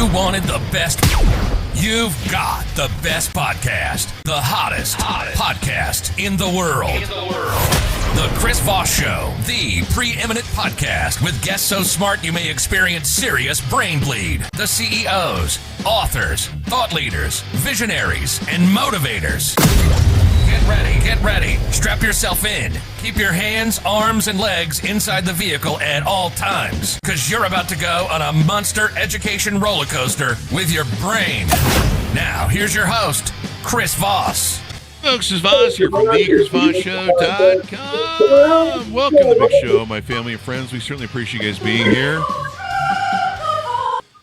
You wanted the best. You've got the best podcast. The hottest podcast in the world. The Chris Voss Show, the preeminent podcast with guests so smart you may experience serious brain bleed. The CEOs, authors, thought leaders, visionaries, and motivators. Get ready. Strap yourself in. Keep your hands, arms, and legs inside the vehicle at all times, because you're about to go on a monster education roller coaster with your brain. Now, here's your host, Chris Voss. Folks, this is Voss here from TheChrisVossShow.com. Welcome to the big show, my family and friends. We certainly appreciate you guys being here.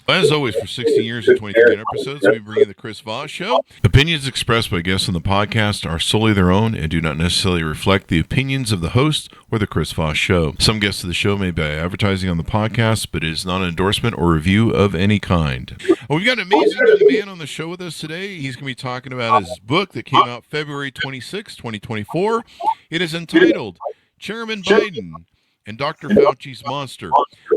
As always, for 16 years and 23 episodes, we bring you the Chris Voss Show. Opinions expressed by guests on the podcast are solely their own and do not necessarily reflect the opinions of the host or the Chris Voss Show. Some guests of the show may be advertising on the podcast, but it is not an endorsement or review of any kind. Well, we've got an amazing young man on the show with us today. He's going to be talking about his book that came out February 26, 2024. It is entitled Chairman Biden and Dr. Fauci's Monster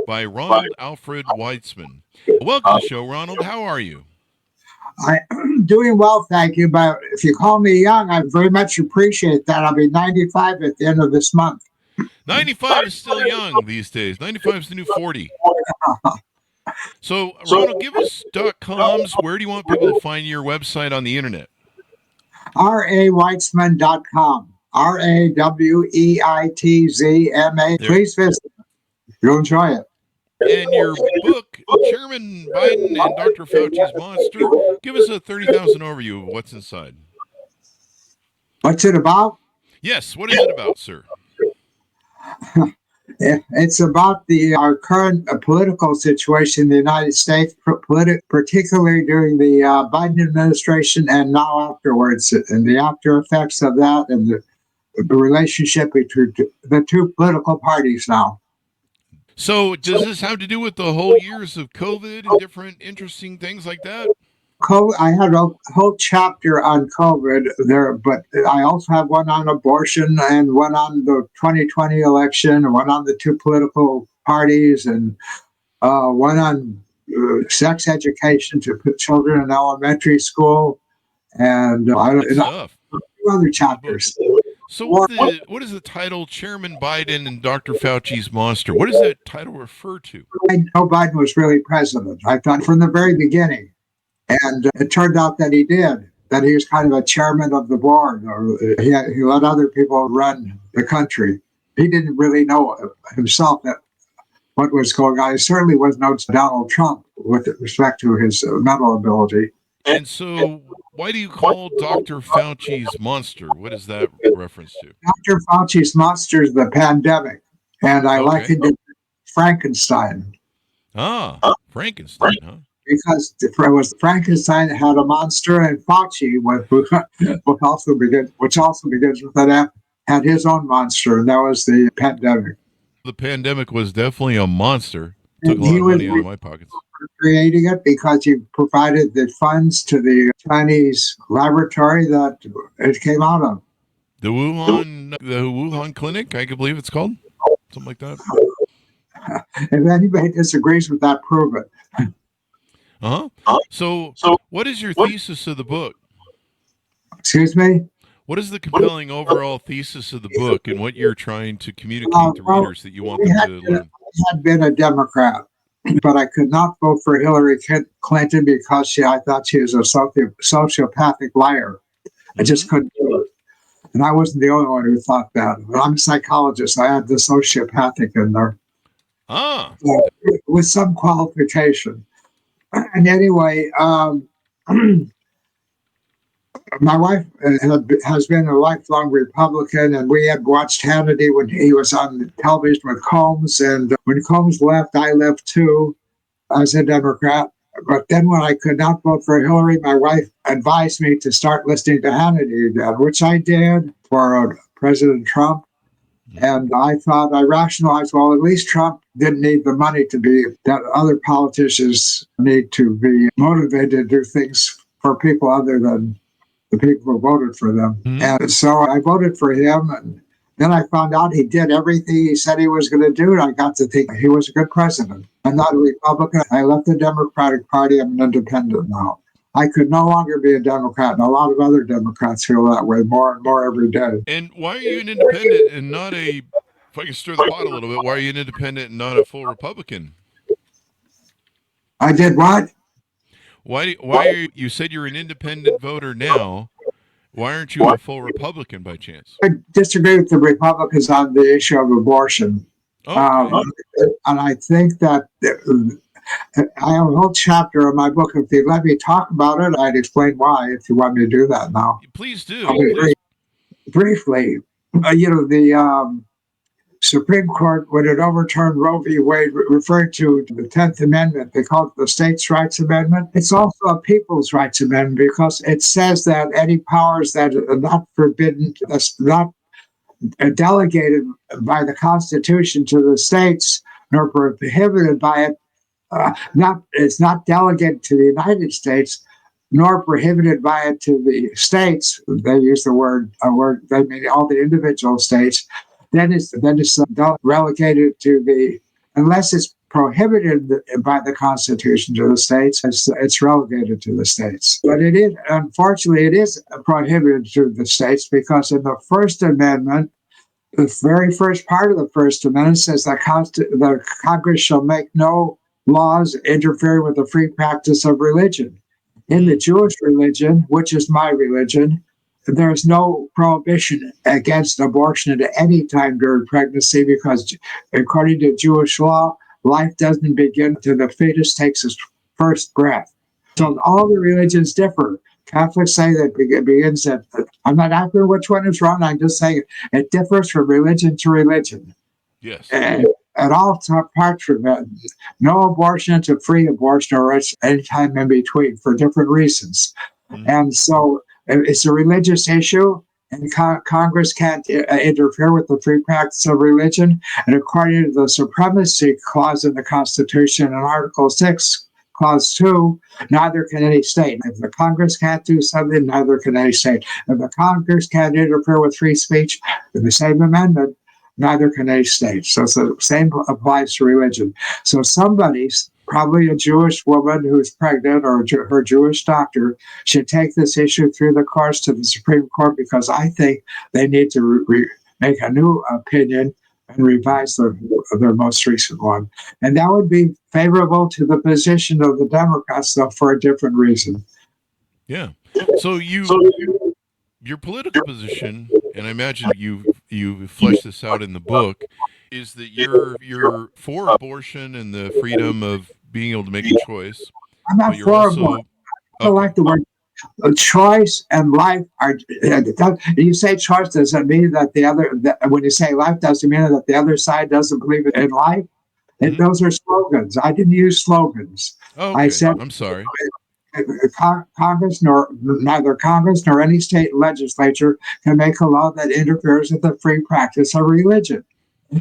by Ronald Alfred Weitzman. Welcome to the show, Ronald. How are you? I'm doing well, thank you. But if you call me young, I very much appreciate that. I'll be 95 at the end of this month. 95 is still young these days. 95 is the new 40. So, Ronald, give us .coms. Where do you want people to find your website on the internet? raweitzman.com. RAWEITZMA. Please visit. You'll enjoy it. And your book, Chairman Biden and Dr. Fauci's Monster, give us a 30,000 overview of what's inside. What's it about? Yes, what is it about, sir? It's about our current political situation in the United States, particularly during the Biden administration and now afterwards, and the after effects of that and the relationship between the two political parties now. So does this have to do with the whole years of COVID and different interesting things like that? I had a whole chapter on COVID there, but I also have one on abortion and one on the 2020 election, one on the two political parties, and one on sex education to put children in elementary school, and other chapters. So what is the title, Chairman Biden and Dr. Fauci's Monster? What does that title refer to? I know Biden was really president. I thought from the very beginning. And it turned out that he did, that he was kind of a chairman of the board, or he let other people run the country. He didn't really know himself what was going on. He certainly was no Donald Trump with respect to his mental ability. And so why do you call Dr. Fauci's Monster? What is that reference to? Dr. Fauci's Monster is the pandemic, and I likened it to Frankenstein. Ah, Frankenstein, huh? Because it was Frankenstein that had a monster, and Fauci, which also begins with an F, had his own monster, and that was the pandemic. The pandemic was definitely a monster. Took a lot of money out of my pockets. Creating it because he provided the funds to the Chinese laboratory that it came out of. The Wuhan Clinic, I believe it's called. Something like that. If anybody disagrees with that, prove it. Uh-huh. So what is your thesis of the book? Excuse me? What is the compelling overall thesis of the book and what you're trying to communicate to readers that you want them to learn? I had been a Democrat, but I could not vote for Hillary Clinton because I thought she was a sociopathic liar. I just couldn't do it. And I wasn't the only one who thought that. I'm a psychologist. I had the sociopathic in there. With some qualification. And anyway, my wife has been a lifelong Republican, and we had watched Hannity when he was on television with Combs. And when Combs left, I left too as a Democrat. But then when I could not vote for Hillary, my wife advised me to start listening to Hannity again, which I did for President Trump. And I rationalized, well, at least Trump didn't need the money that other politicians need to be motivated to do things for people other than the people who voted for them. And so I voted for him. And then I found out he did everything he said he was going to do. And I got to think he was a good president. I'm not a Republican. I left the Democratic Party. I'm an independent now. I could no longer be a Democrat, and a lot of other Democrats feel that way more and more every day. And why are you an independent and not a, if I can stir the pot a little bit, why are you an independent and not a full Republican? I did what? Why are you said you're an independent voter now. Why aren't you a full Republican by chance? I disagree with the Republicans on the issue of abortion. Okay. And I think that I have a whole chapter in my book. If you let me talk about it, I'd explain why, if you want me to do that now. Please do. Please. Briefly, the Supreme Court, when it overturned Roe v. Wade, referred to the 10th Amendment. They call it the States' Rights Amendment. It's also a People's Rights Amendment because it says that any powers that are not forbidden, that's not delegated by the Constitution to the states, nor prohibited by it, it's not delegated to the United States, nor prohibited by it to the states. They use the word, they mean all the individual states. Then it's relegated to the, unless it's prohibited by the Constitution to the states, it's relegated to the states. But it is, unfortunately, it is prohibited to the states because in the First Amendment, the very first part of the First Amendment says that the Congress shall make no laws interfering with the free practice of religion. In the Jewish religion, which is my religion, there's no prohibition against abortion at any time during pregnancy because, according to Jewish law, life doesn't begin until the fetus takes its first breath. So all the religions differ. Catholics say that it begins at, I'm not asking which one is wrong, I'm just saying it differs from religion to religion. Yes. And all apart from that, no abortion to free abortion or any time in between for different reasons. Mm-hmm. And so it's a religious issue, and Congress can't interfere with the free practice of religion. And according to the Supremacy Clause in the Constitution in Article 6, Clause 2, neither can any state. If the Congress can't do something, neither can any state. If the Congress can't interfere with free speech in the same amendment, neither can any state. So the same applies to religion. So somebody's, probably a Jewish woman who's pregnant or her Jewish doctor, should take this issue through the course to the Supreme Court because I think they need to make a new opinion and revise their most recent one. And that would be favorable to the position of the Democrats, though, for a different reason. Yeah. So your political position, and I imagine you fleshed this out in the book, is that you're for abortion and the freedom of being able to make a choice. I'm not for abortion. I don't like the word choice and life are. You say choice, does it mean that when you say life, does it mean that the other side doesn't believe in life? And those are slogans. I didn't use slogans. Okay. I said, I'm sorry. Neither Congress nor any state legislature can make a law that interferes with the free practice of religion.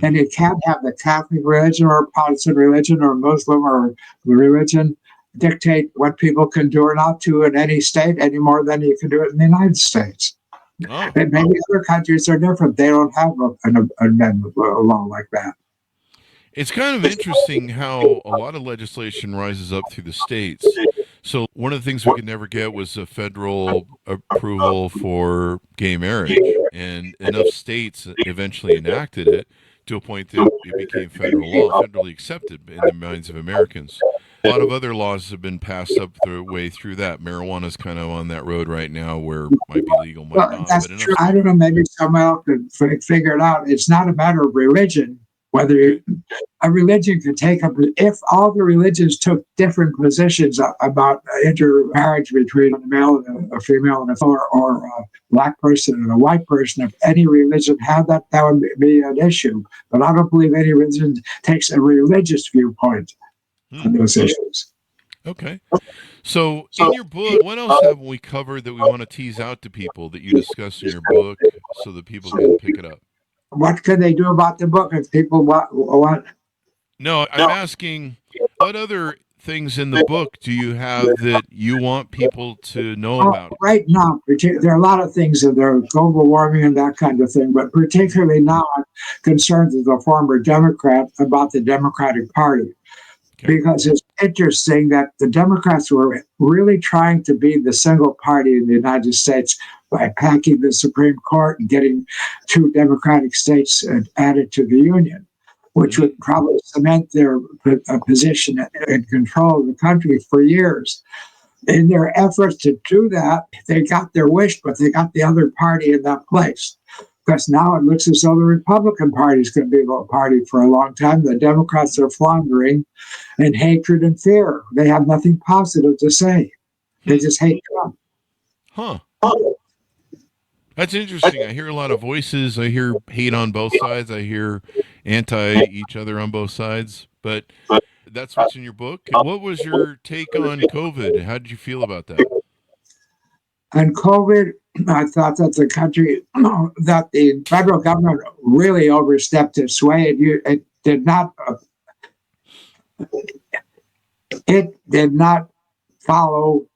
And you can't have the Catholic religion or Protestant religion or Muslim or religion dictate what people can do or not do in any state any more than you can do it in the United States. Oh. And maybe other countries are different. They don't have an amendment law like that. It's kind of interesting how a lot of legislation rises up through the states. So one of the things we could never get was a federal approval for gay marriage. And enough states eventually enacted it to a point that it became federal law, federally accepted in the minds of Americans. A lot of other laws have been passed up the way through that. Marijuana's kind of on that road right now where it might be legal, might not. That's true. I don't know, maybe someone else could figure it out. It's not a matter of religion. Whether a religion could take up, if all the religions took different positions about intermarriage between a male and a female and or a black person and a white person, if any religion had that, that would be an issue. But I don't believe any religion takes a religious viewpoint on those issues. Okay. So in your book, what else haven't we covered that we want to tease out to people that you discuss in your book so that people can pick it up? What can they do about the book if people want? No, I'm asking, what other things in the book do you have that you want people to know about? Right now, there are a lot of things in there, global warming and that kind of thing, but particularly now I'm concerned as a former Democrat about the Democratic Party. because it's interesting that the Democrats were really trying to be the single party in the United States by packing the Supreme Court and getting 2 Democratic states added to the Union, which would probably cement their position and control of the country for years. In their efforts to do that, they got their wish, but they got the other party in that place. Because now it looks as though the Republican Party is going to be the party for a long time. The Democrats are floundering in hatred and fear. They have nothing positive to say. They just hate Trump. Huh. That's interesting. I hear a lot of voices. I hear hate on both sides. I hear anti each other on both sides. But that's what's in your book. What was your take on COVID? How did you feel about that? And COVID, I thought that the country, that the federal government really overstepped its way. It did not follow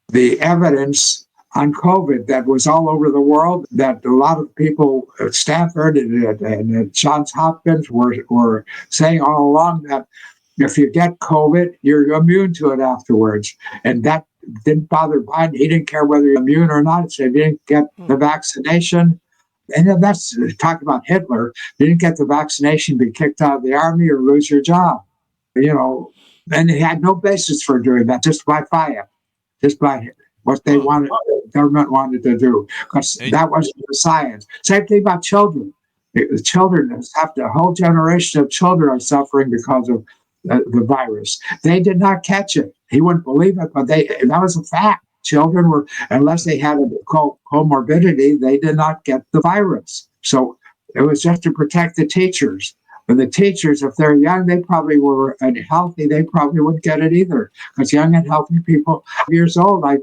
the evidence on COVID that was all over the world, that a lot of people at Stanford and at Johns Hopkins were saying all along that if you get COVID, you're immune to it afterwards. And that didn't bother Biden. He didn't care whether you're immune or not. So he didn't get the vaccination. And then that's talking about Hitler. You didn't get the vaccination, be kicked out of the army or lose your job. And he had no basis for doing that, just by fire, just by what they wanted, the government wanted to do, because that wasn't the science. Same thing about children. The children a whole generation of children are suffering because of the virus. They did not catch it. He wouldn't believe it, but that was a fact. Children were, unless they had a comorbidity, they did not get the virus. So it was just to protect the teachers. And the teachers, if they're young, they probably were healthy. They probably wouldn't get it either. Because young and healthy people, years old, I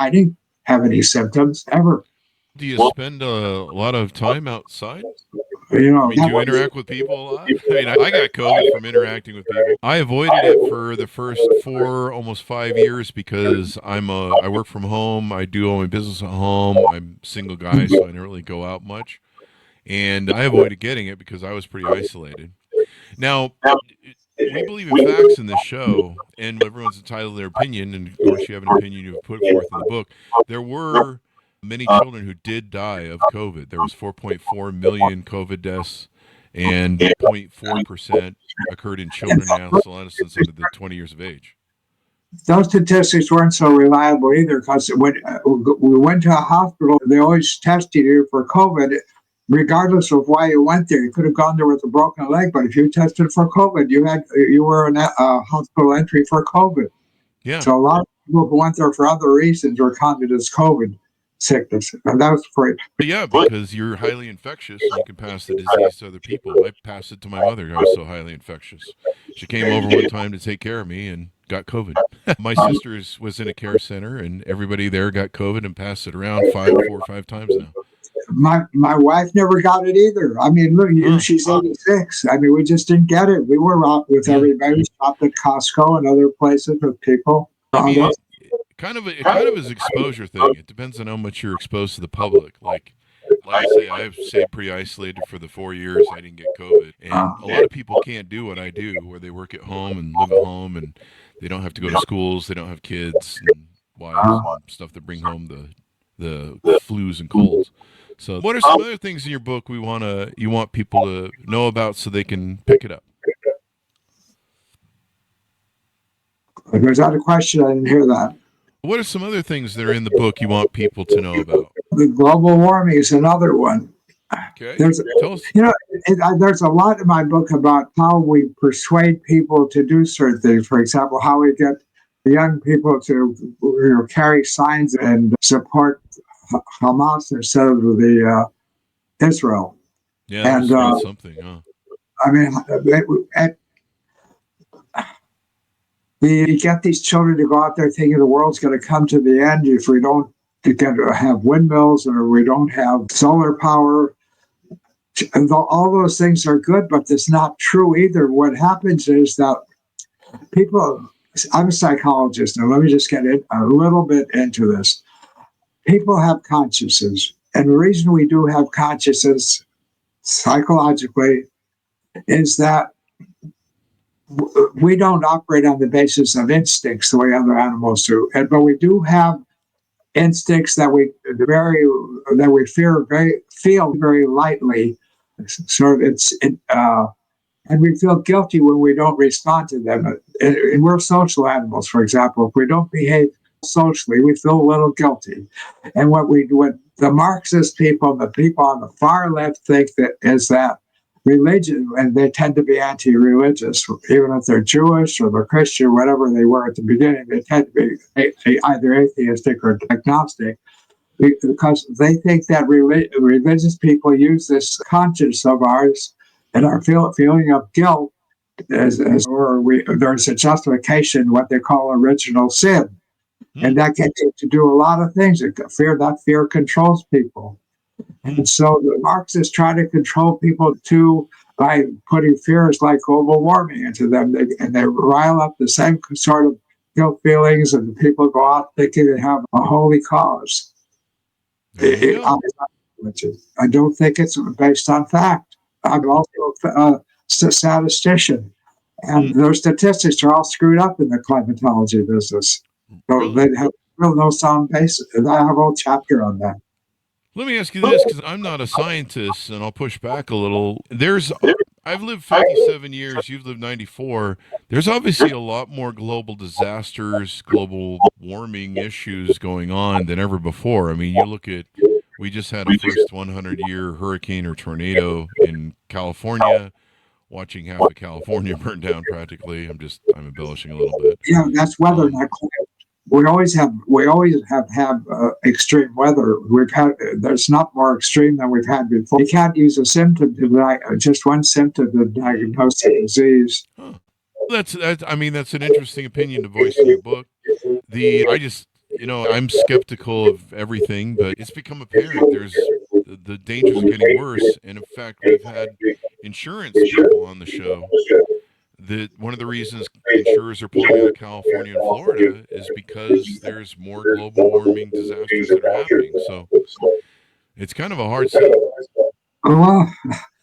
didn't have any symptoms ever. Do you spend a lot of time outside? Do you interact with people a lot? I got COVID from interacting with people. I avoided it for the first 4, almost 5 years because I work from home. I do all my business at home. I'm a single guy, so I don't really go out much. And I avoided getting it because I was pretty isolated. Now, we believe in facts in this show, and everyone's entitled to their opinion. And, of course, you have an opinion you've put forth in the book. There were many children who did die of COVID. There was 4.4 million COVID deaths, and 0.4% occurred in children and adolescents under the 20 years of age. Those statistics weren't so reliable either, because when we went to a hospital, they always tested you for COVID, regardless of why you went there. You could have gone there with a broken leg, but if you tested for COVID, you were in a hospital entry for COVID. Yeah. So a lot of people who went there for other reasons were counted as COVID sickness, and that was great. Yeah, because you're highly infectious and you can pass the disease to other people. I passed it to my mother. I was so highly infectious. She came over one time to take care of me and got COVID. My sister was in a care center, and everybody there got COVID and passed it around 4 or 5 times now. My wife never got it either. I mean, look, she's 86. I mean, we just didn't get it. We were out with everybody. We stopped at Costco and other places with people. I mean, it kind of is an exposure thing. It depends on how much you're exposed to the public. Like I say, I've stayed pretty isolated for the 4 years I didn't get COVID. And a lot of people can't do what I do, where they work at home and live at home, and they don't have to go to schools. They don't have kids and wives and stuff that bring home the flus and colds. So what are some other things in your book you want people to know about so they can pick it up? Was that a question? I didn't hear that. What are some other things that are in the book you want people to know about? The global warming is another one. Okay. There's a lot in my book about how we persuade people to do certain things. For example, how we get young people to carry signs and support Hamas instead of the Israel. Yeah, and that's something, huh? I mean, you get these children to go out there thinking the world's going to come to the end if we don't have windmills or we don't have solar power. And all those things are good, but it's not true either. What happens is that I'm a psychologist, and let me just get a little bit into this. People have consciences, and the reason we do have consciences psychologically is that we don't operate on the basis of instincts the way other animals do, but we do have instincts that we feel very lightly. Sort of and we feel guilty when we don't respond to them. And we're social animals, for example. If we don't behave socially, we feel a little guilty. And what the Marxist people, the people on the far left think that is that religion, and they tend to be anti-religious, even if they're Jewish or they're Christian, whatever they were at the beginning, they tend to be either atheistic or agnostic, because they think that religious people use this conscience of ours and our feeling of guilt there's a justification, what they call original sin. And that gets you to do a lot of things. That fear controls people. And so the Marxists try to control people too by putting fears like global warming into them. They rile up the same sort of guilt feelings, and people go out thinking they have a holy cause. I don't think it's based on fact. I'm also a statistician, and their statistics are all screwed up in the climatology business. So they have no sound basis. And I have a whole chapter on that. Let me ask you this, because I'm not a scientist, and I'll push back a little. I've lived 57 years. You've lived 94. There's obviously a lot more global disasters, global warming issues going on than ever before. I mean, you look at, we just had a first 100-year hurricane or tornado in California, watching half of California burn down practically. I'm embellishing a little bit. Yeah, that's weather, not climate. We always have extreme weather. There's not more extreme than we've had before. You can't use a symptom just one symptom to diagnose a disease. Huh. That's an interesting opinion to voice in your book. I'm skeptical of everything, but it's become apparent the dangers are getting worse. And in fact, we've had insurance people on the show. That one of the reasons insurers are pulling out of California and Florida is because there's more global warming disasters that are happening. So it's kind of a hard sell. Well,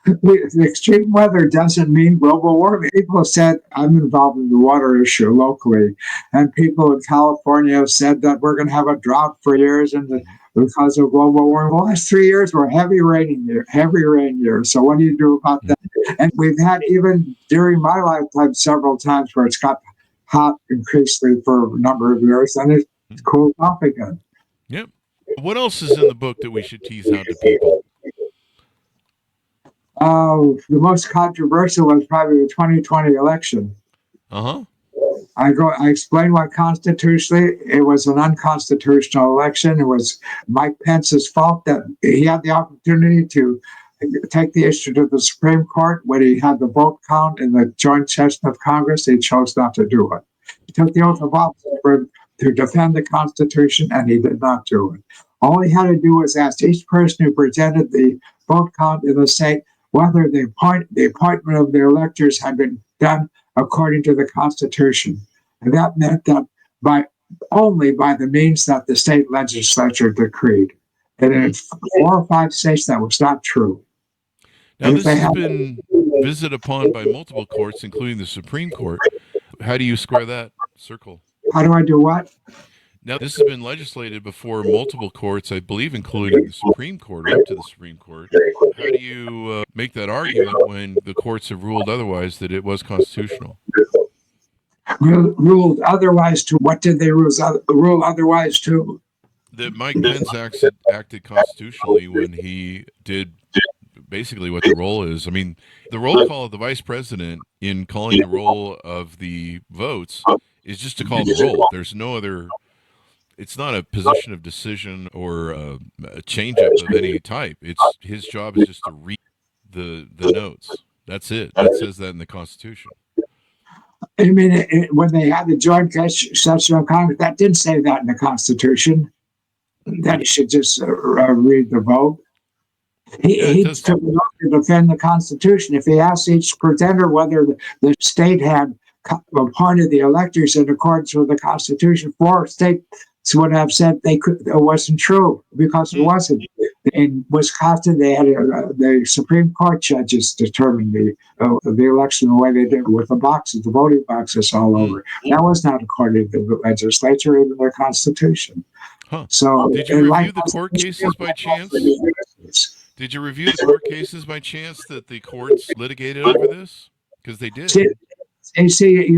the extreme weather doesn't mean global warming. People said, I'm involved in the water issue locally, and people in California have said that we're going to have a drought for years because of global warming. The last 3 years were heavy rain years. So what do you do about that? And we've had, even during my lifetime, several times where it's got hot increasingly for a number of years, and it's cooled off again. Yep. What else is in the book that we should tease out to people? The most controversial was probably the 2020 election. Uh-huh. I explain why constitutionally it was an unconstitutional election. It was Mike Pence's fault that he had the opportunity to take the issue to the Supreme Court when he had the vote count in the joint session of Congress. He chose not to do it. He took the oath of office to defend the Constitution, and he did not do it. All he had to do was ask each person who presented the vote count in the state whether the appointment of the electors had been done according to the Constitution. And that meant that only by the means that the state legislature decreed. And in 4 or 5 states, that was not true. Now, this has been visited upon by multiple courts, including the Supreme Court. How do you square that circle? How do I do what? Now, this has been legislated before multiple courts, I believe, including the Supreme Court, up to the Supreme Court. How do you make that argument when the courts have ruled otherwise, that it was constitutional? Ruled otherwise to what did they rule otherwise to? That Mike Pence acted constitutionally when he did basically what the role is. I mean, the roll call of the vice president in calling the roll of the votes is just to call the roll. There's no other. It's not a position of decision or a change-up of any type. It's his job is just to read the notes. That's it. That says that in the Constitution. I mean, when they had the joint session of Congress, that didn't say that in the Constitution. That he should just read the vote. He took an oath to defend the Constitution. If he asked each pretender whether the state had appointed the electors in accordance with the Constitution, 4 states would have said it wasn't true because it wasn't. in Wisconsin, they had the Supreme Court judges determine the election the way they did with the boxes, the voting boxes all over. That was not according to the legislature, even their Constitution. Huh. So, did you review the court cases by chance? Did you review the court cases by chance that the courts litigated over this? Because they did. You see,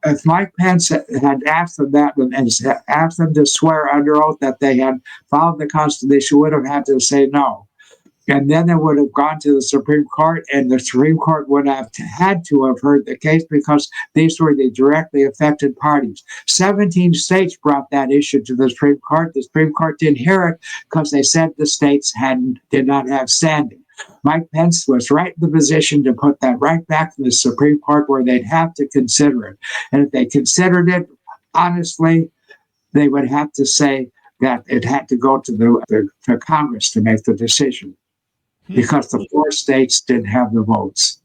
if Mike Pence had asked them that and asked them to swear under oath that they had followed the Constitution, would have had to say no. And then it would have gone to the Supreme Court, and the Supreme Court would have had to have heard the case because these were the directly affected parties. 17 states brought that issue to the Supreme Court. The Supreme Court didn't hear it because they said the states did not have standing. Mike Pence was right in the position to put that right back to the Supreme Court where they'd have to consider it. And if they considered it honestly, they would have to say that it had to go to Congress to make the decision because the 4 states didn't have the votes.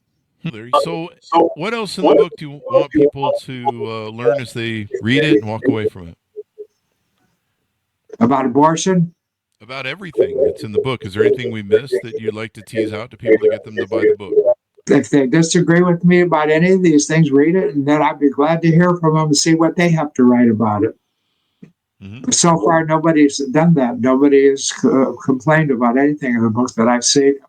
So what else in the book do you want people to learn as they read it and walk away from it? About abortion? About everything that's in the book. Is there anything we missed that you'd like to tease out to people to get them to buy the book? If they disagree with me about any of these things, read it, and then I'd be glad to hear from them and see what they have to write about it. Mm-hmm. So far, nobody's done that. Nobody has complained about anything in the book that I've seen.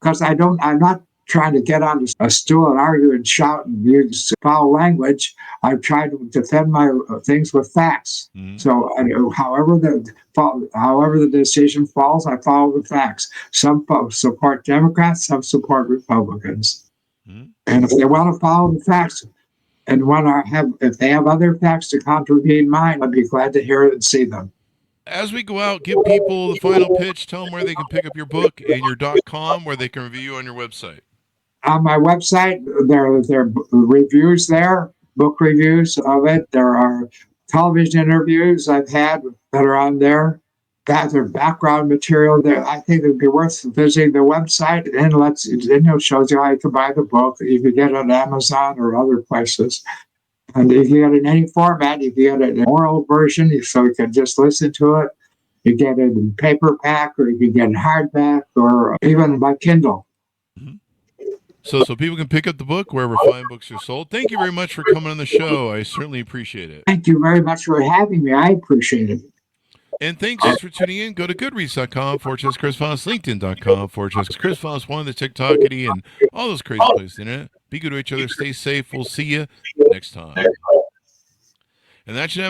Because I'm not trying to get on a stool and argue and shout and use foul language. I've tried to defend my things with facts. Mm-hmm. So however the decision falls, I follow the facts. Some support Democrats, some support Republicans. Mm-hmm. And if they want to follow the facts and if they have other facts to contravene mine, I'd be glad to hear it and see them. As we go out, give people the final pitch. Tell them where they can pick up your book and your .com, where they can review you on your website. On my website, there are reviews there, book reviews of it. There are television interviews I've had that are on there. There's background material there. I think it would be worth visiting the website, and it shows you how you can buy the book. You can get it on Amazon or other places. And if you get it in any format, you can get an oral version, so you can just listen to it. You get it in paperback, or you can get it hardback, or even by Kindle. Mm-hmm. So people can pick up the book wherever fine books are sold. Thank you very much for coming on the show. I certainly appreciate it. Thank you very much for having me. I appreciate it. And thanks for tuning in. Go to goodreads.com/Chris Voss, LinkedIn.com/Chris Voss, one of the TikTokity, and all those crazy places in it. Be good to each other. Stay safe. We'll see you next time. And that should have